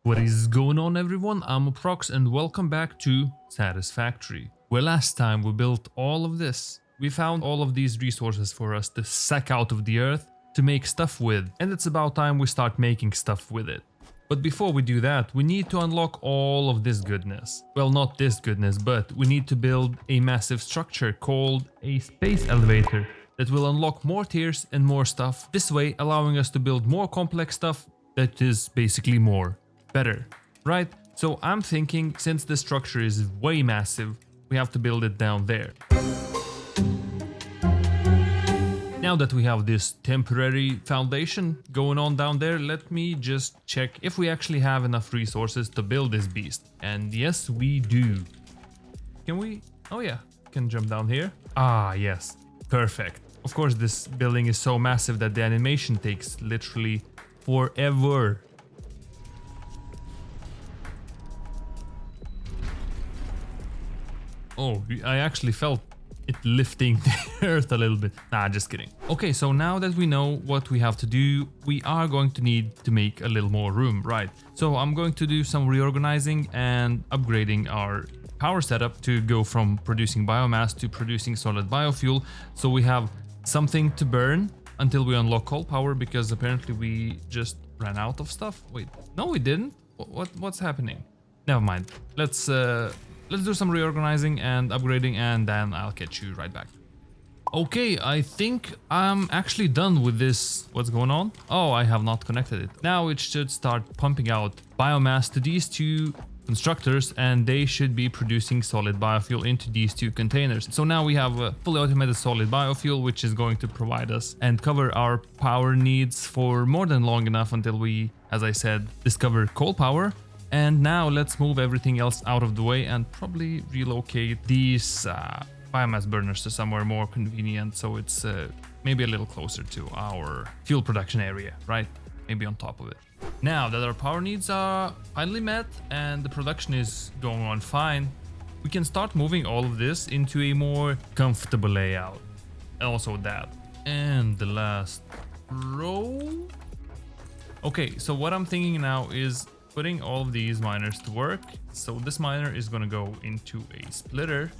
What is going on, everyone? I'm Aprox and welcome back to Satisfactory. Where last time we built all of this. We found all of these resources for us to suck out of the earth to make stuff with, and it's about time we start making stuff with it. But before we do that, we need to unlock all of this goodness. Well, not this goodness, but we need to build a massive structure called a space elevator that will unlock more tiers and more stuff, this way allowing us to build more complex stuff that is basically more better, right? So I'm thinking, since the structure is way massive, we have to build it down there. Now that we have this temporary foundation going on down there, let me just check if we actually have enough resources to build this beast. And yes, we do. Can we? Oh yeah, can jump down here. Ah, yes, perfect. Of course, this building is so massive that the animation takes literally forever. Oh, I actually felt it lifting the earth a little bit. Nah, just kidding. Okay, so now that we know what we have to do, we are going to need to make a little more room, right? So I'm going to do some reorganizing and upgrading our power setup to go from producing biomass to producing solid biofuel. So we have something to burn until we unlock coal power, because apparently we just ran out of stuff. Wait, no, we didn't. What's happening? Never mind. Let's do some reorganizing and upgrading, and then I'll catch you right back. Okay, I think I'm actually done with this. What's going on? Oh, I have not connected it. Now it should start pumping out biomass to these two constructors, and they should be producing solid biofuel into these two containers. So now we have a fully automated solid biofuel, which is going to provide us and cover our power needs for more than long enough until we, as I said, discover coal power. And now let's move everything else out of the way and probably relocate these biomass burners to somewhere more convenient, so it's maybe a little closer to our fuel production area, right? Maybe on top of it. Now that our power needs are finally met and the production is going on fine, we can start moving all of this into a more comfortable layout. And also that. And the last row. Okay, so what I'm thinking now is putting all of these miners to work. So this miner is gonna go into a splitter,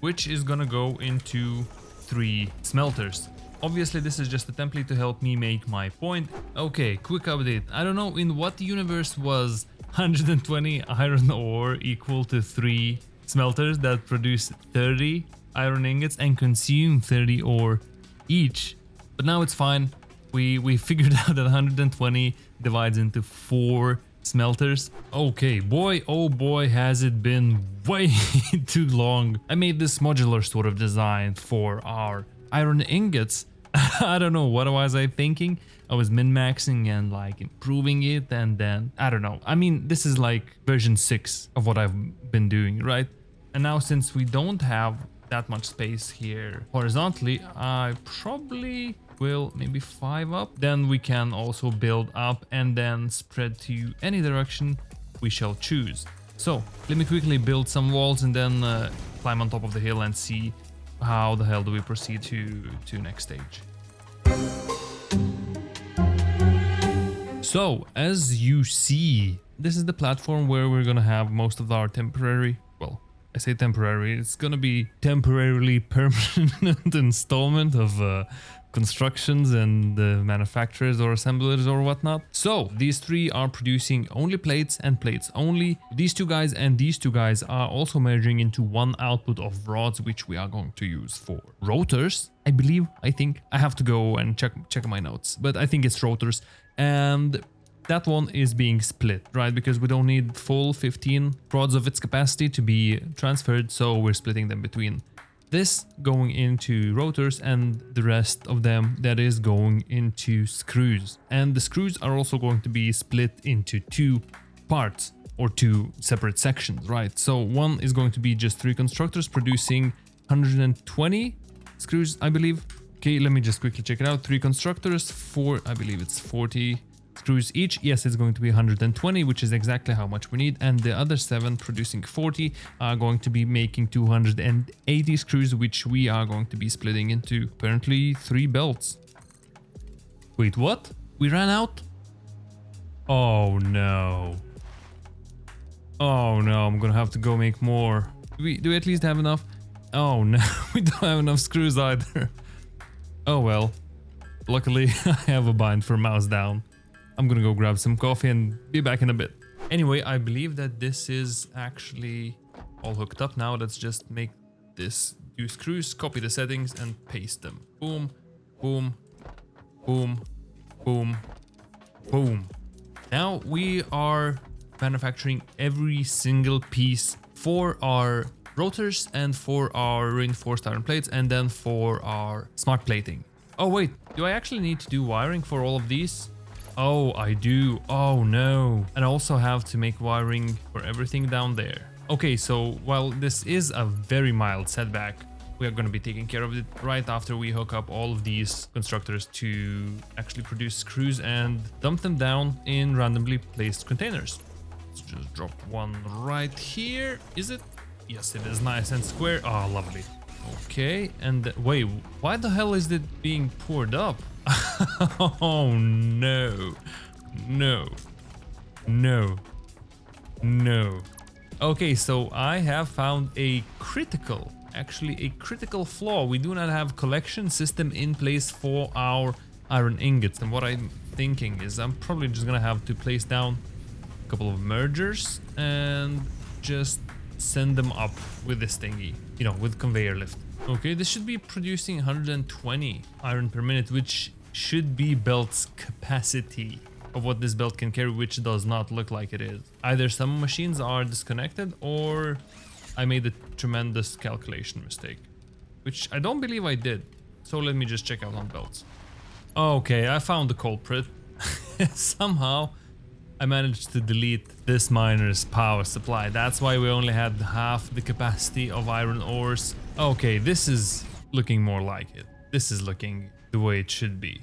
which is gonna go into 3 smelters. Obviously, this is just a template to help me make my point. Okay, quick update. I don't know in what universe was 120 iron ore equal to 3 smelters that produce 30 iron ingots and consume 30 ore each. But now it's fine. We figured out that 120 divides into 4 smelters. Okay, boy, oh boy, has it been way too long. I made this modular sort of design for our iron ingots. I don't know, what was I thinking? I was min-maxing and like improving it, and then I don't know. I mean, this is like version 6 of what I've been doing, right? And now, since we don't have that much space here horizontally, I probably will maybe 5 up. Then we can also build up and then spread to any direction we shall choose. So let me quickly build some walls and then climb on top of the hill and see how the hell do we proceed to next stage. So as you see, this is the platform where we're gonna have most of our temporary, well, I say temporary, it's gonna be temporarily permanent installment of constructions and manufacturers or assemblers or whatnot. So these 3 are producing only plates and plates only. These 2 guys and these 2 guys are also merging into 1 output of rods, which we are going to use for rotors, I believe. I think I have to go and check my notes, but I think it's rotors. And that one is being split, right? Because we don't need full 15 rods of its capacity to be transferred, so we're splitting them between this going into rotors and the rest of them that is going into screws. And the screws are also going to be split into 2 parts or 2 separate sections, right? So one is going to be just 3 constructors producing 120 screws, I believe. Okay, let me just quickly check it out. 3 constructors, 4, I believe it's 40 screws each. Yes, it's going to be 120, which is exactly how much we need. And the other 7 producing 40 are going to be making 280 screws, which we are going to be splitting into apparently 3 belts. Wait, what? We ran out? Oh no. Oh no, I'm gonna have to go make more. Do we at least have enough? Oh no, we don't have enough screws either. Oh well. Luckily, I have a bind for mouse down. I'm gonna go grab some coffee and be back in a bit. Anyway, I believe that this is actually all hooked up now. Let's just make this do screws, copy the settings and paste them. Boom, boom, boom, boom, boom. Now we are manufacturing every single piece for our rotors and for our reinforced iron plates and then for our smart plating. Oh wait, do I actually need to do wiring for all of these? Oh, I do. Oh no. And I also have to make wiring for everything down there. Okay, so while this is a very mild setback, we are going to be taking care of it right after we hook up all of these constructors to actually produce screws and dump them down in randomly placed containers. Let's just drop one right here. Is it? Yes, it is nice and square. Oh, lovely. Okay, and wait, why the hell is it being poured up? Oh no, no, no, no. Okay, so I have found a critical flaw. We do not have collection system in place for our iron ingots. And what I'm thinking is I'm probably just gonna have to place down a couple of mergers and just send them up with this thingy, you know, with conveyor lift. Okay, this should be producing 120 iron per minute, which should be belt's capacity of what this belt can carry, which does not look like it is. Either some machines are disconnected or I made a tremendous calculation mistake, which I don't believe I did. So let me just check out on belts. Okay, I found the culprit. Somehow I managed to delete this miner's power supply. That's why we only had half the capacity of iron ores. Okay, this is looking more like it. This is looking the way it should be.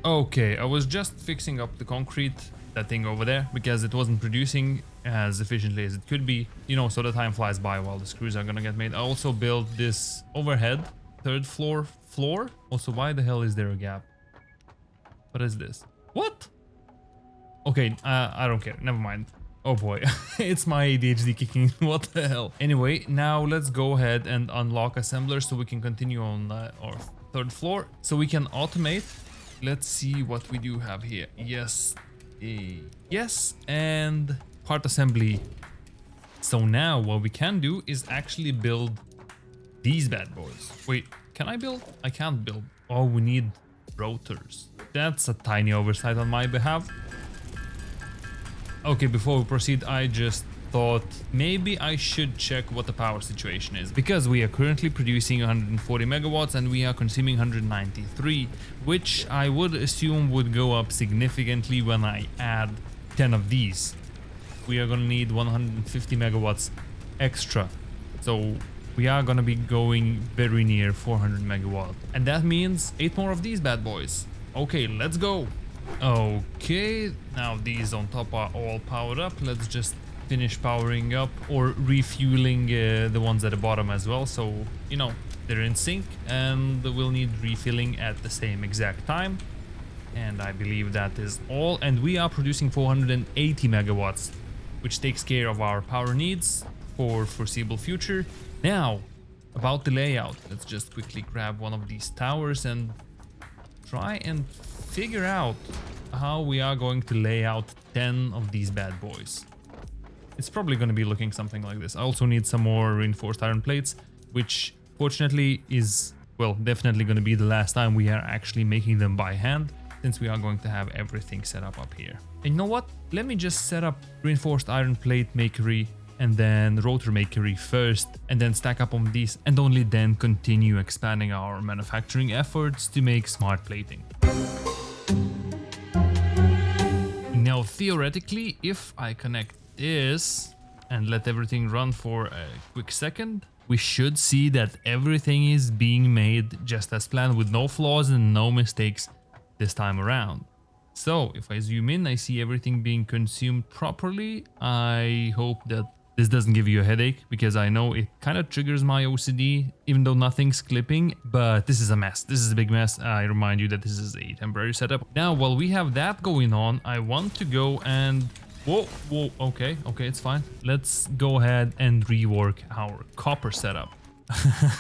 Okay, I was just fixing up the concrete, that thing over there, because it wasn't producing as efficiently as it could be, you know, so the time flies by while the screws are gonna get made. I also built this overhead third floor. Also, why the hell is there a gap? What is this? What? Okay, I don't care. Never mind. Oh boy, it's my ADHD kicking in. What the hell? Anyway, now let's go ahead and unlock assembler so we can continue on our third floor. So we can automate. Let's see what we do have here. Yes. Yes, and part assembly. So now what we can do is actually build these bad boys. Wait, can I build? I can't build. Oh, we need rotors. That's a tiny oversight on my behalf. Okay, before we proceed, I just thought maybe I should check what the power situation is, because we are currently producing 140 megawatts and we are consuming 193, which I would assume would go up significantly when I add 10 of these. We are gonna need 150 megawatts extra, so we are gonna be going very near 400 megawatt, and that means 8 more of these bad boys. Okay, let's go. Okay, now these on top are all powered up. Let's just finish powering up or refueling the ones at the bottom as well, so you know they're in sync, and we'll need refilling at the same exact time. And I believe that is all, and we are producing 480 megawatts, which takes care of our power needs for foreseeable future. Now about the layout, let's just quickly grab one of these towers and try and figure out how we are going to lay out 10 of these bad boys. It's probably going to be looking something like this. I also need some more reinforced iron plates, which fortunately is, well, definitely going to be the last time we are actually making them by hand, since we are going to have everything set up here. And you know what? Let me just set up reinforced iron plate makery and then rotor makery first, and then stack up on these, and only then continue expanding our manufacturing efforts to make smart plating. Now theoretically, if I connect this and let everything run for a quick second, we should see that everything is being made just as planned, with no flaws and no mistakes this time around. So if I zoom in, I see everything being consumed properly. I hope that This doesn't give you a headache because I know it kind of triggers my OCD, even though nothing's clipping, but this is a mess. This is a big mess. I remind you that this is a temporary setup. Now, while we have that going on, I want to go and... Whoa, okay, it's fine. Let's go ahead and rework our copper setup.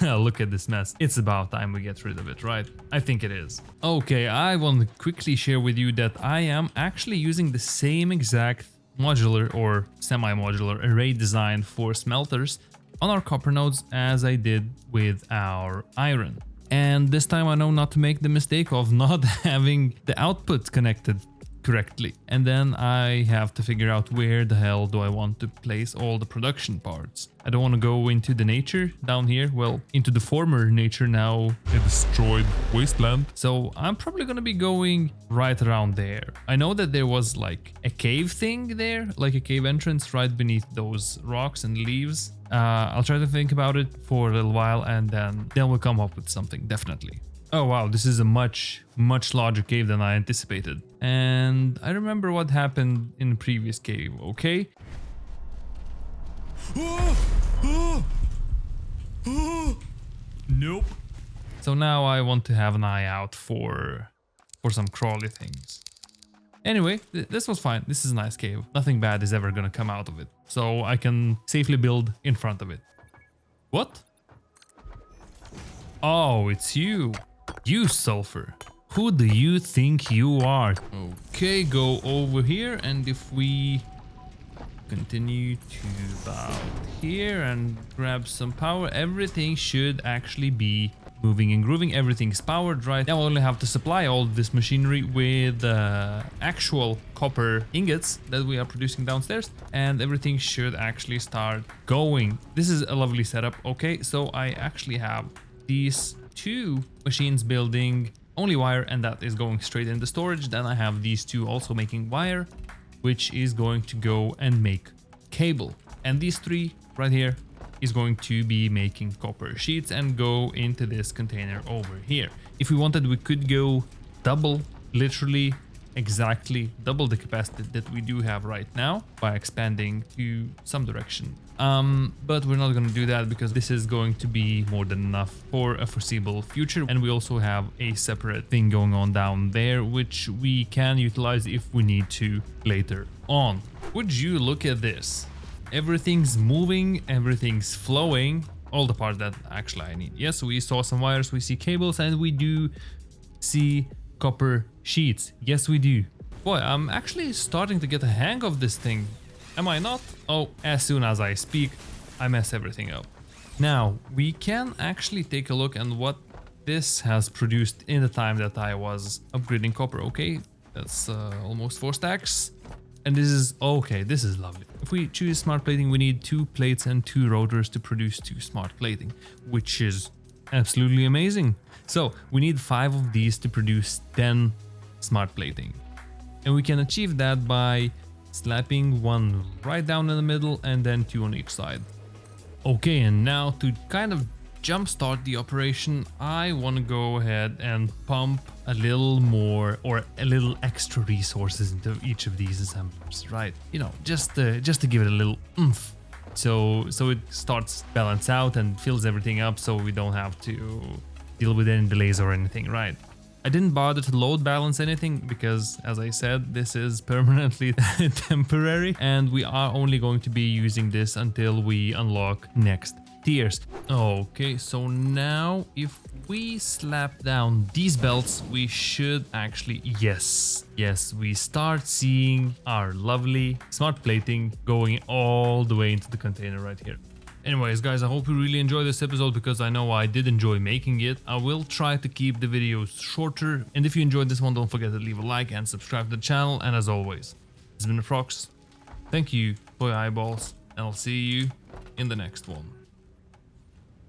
Look at this mess. It's about time we get rid of it, right? I think it is. Okay, I want to quickly share with you that I am actually using the same exact modular or semi-modular array design for smelters on our copper nodes as I did with our iron. And this time I know not to make the mistake of not having the output connected correctly. And then I have to figure out where the hell do I want to place all the production parts. I don't want to go into the nature down here, well, into the former nature, now a destroyed wasteland. So I'm probably going to be going right around there. I know that there was like a cave thing there, like a cave entrance right beneath those rocks and leaves. I'll try to think about it for a little while and then we'll come up with something, definitely. Oh wow, this is a much larger cave than I anticipated. And I remember what happened in the previous cave, okay? Nope. So now I want to have an eye out for some crawly things. Anyway, this was fine. This is a nice cave. Nothing bad is ever gonna come out of it. So I can safely build in front of it. What? Oh, it's you. You, Sulfur. Who do you think you are? Okay, go over here, and if we continue to about here and grab some power, everything should actually be moving and grooving. Everything's powered, right? Now I only have to supply all this machinery with actual copper ingots that we are producing downstairs, and everything should actually start going. This is a lovely setup. Okay, so I actually have these two machines building only wire, and that is going straight into storage. Then I have these two also making wire, which is going to go and make cable, and these three right here is going to be making copper sheets and go into this container over here. If we wanted, we could go double, literally exactly double the capacity that we do have right now by expanding to some direction. But we're not going to do that because this is going to be more than enough for a foreseeable future. And we also have a separate thing going on down there, which we can utilize if we need to later on. Would you look at this? Everything's moving, everything's flowing, all the parts that actually I need. Yes, we saw some wires, we see cables, and we do see copper sheets. Yes, we do. Boy, I'm actually starting to get a hang of this thing. Am I not? Oh, as soon as I speak, I mess everything up. Now, we can actually take a look at what this has produced in the time that I was upgrading copper. Okay, that's almost 4 stacks. And this is, okay, this is lovely. If we choose smart plating, we need 2 plates and 2 rotors to produce 2 smart plating, which is absolutely amazing. So we need 5 of these to produce 10 smart plating. And we can achieve that by slapping 1 right down in the middle and then 2 on each side. Okay, and now to kind of jumpstart the operation, I want to go ahead and pump a little more or a little extra resources into each of these assemblers, right? You know, just to give it a little oomph. So it starts balance out and fills everything up, so we don't have to deal with any delays or anything, right? I didn't bother to load balance anything because, as I said, this is permanently temporary, and we are only going to be using this until we unlock next tiers. Okay, so now if we slap down these belts, we should actually, yes, we start seeing our lovely smart plating going all the way into the container right here. Anyways, guys, I hope you really enjoyed this episode because I know I did enjoy making it. I will try to keep the videos shorter, and if you enjoyed this one, don't forget to leave a like and subscribe to the channel. And as always, it's been Aprox. Thank you for your eyeballs, and I'll see you in the next one.